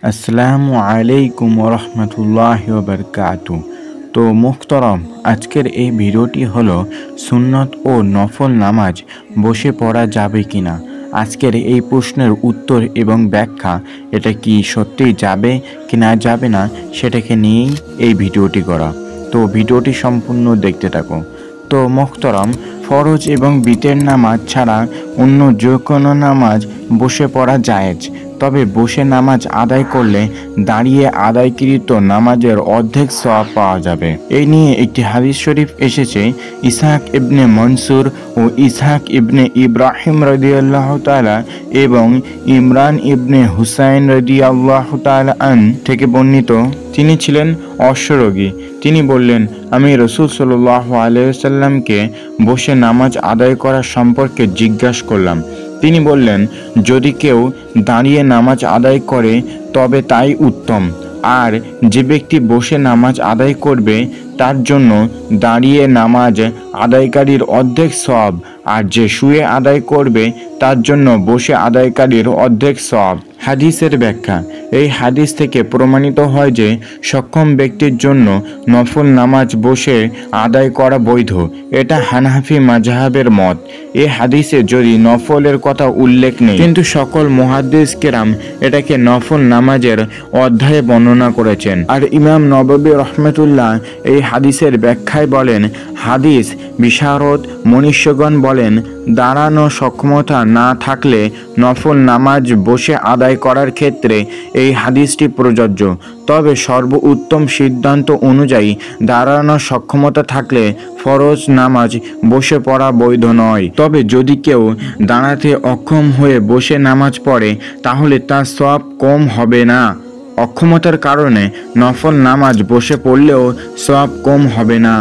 আসসালামু আলাইকুম রহমতুল্লাহি ওয়া বারাকাতু। তো মুহতারাম, আজকের এই ভিডিওটি হলো সুন্নত ও নফল নামাজ বসে পড়া যাবে কিনা। আজকের এই প্রশ্নের উত্তর এবং ব্যাখ্যা, এটা কি সত্যিই যাবে কি না যাবে না সেটাকে নিয়েই এই ভিডিওটি করা। তো ভিডিওটি সম্পূর্ণ দেখতে থাকো। তো মুহতারাম, ফরজ এবং বিতের নামাজ ছাড়া অন্য যে কোনো নামাজ বসে পড়া জায়েজ। তবে বসে নামাজ আদায় করলে দাঁড়িয়ে আদায়কৃত নামাজের অর্ধেক সওয়াব পাওয়া যাবে। এই নিয়ে একটি হাদিস শরীফ এসেছে। ইসহাক ইবনে মনসুর ও ইসহাক ইবনে ইব্রাহিম রাদিয়াল্লাহু তাআলা এবং ইমরান ইবনে হুসাইন রাদিয়াল্লাহু তাআলা আন থেকে বর্ণিত, তিনি ছিলেন অশ্বরোগী। তিনি বললেন, আমি রাসূল সাল্লাল্লাহু আলাইহি ওয়াসাল্লামকে বসে নামাজ আদায় করা সম্পর্কে জিজ্ঞাসা করলাম। তিনি বললেন, যদি কেউ দাঁড়িয়ে নামাজ আদায় করে তবে তাই উত্তম, আর যে ব্যক্তি বসে নামাজ আদায় করবে তার জন্য দাঁড়িয়ে নামাজ আদায়কারীর অর্ধেক সওয়াব, আর যে শুয়ে আদায় করবে তার জন্য বসে আদায়কারীর অর্ধেক সওয়াব। হাদিসের ব্যাখ্যা। এই হাদিস থেকে প্রমাণিত হয় যে সক্ষম ব্যক্তির জন্য নফল নামাজ বসে আদায় করা বৈধ। এটা হানাফি মাযহাবের মত। এই হাদিসে যদি নফলের কথা উল্লেখ নেই, কিন্তু সকল মুহাদ্দিস কেরাম এটাকে নফল নামাজের অধ্যায়ে বর্ণনা করেছেন। আর ইমাম নববী রহমতুল্লাহ এই হাদিসের ব্যাখ্যায় বলেন, হাদিস বিশারদ মনীষীগণ বলেন, দাঁড়ানো সক্ষমতা না থাকলে নফল নামাজ বসে আদায় করার ক্ষেত্রে এই হাদিসটি প্রযোজ্য। তবে সর্বোত্তম সিদ্ধান্ত অনুযায়ী দাঁড়ানো সক্ষমতা থাকলে ফরজ নামাজ বসে পড়া বৈধ নয়। তবে যদি কেউ দাঁড়াতে অক্ষম হয়ে বসে নামাজ পড়ে তাহলে তার সওয়াব কম হবে না। অক্ষমতার কারণে নফল নামাজ বসে পড়লেও সওয়াব কম হবে না।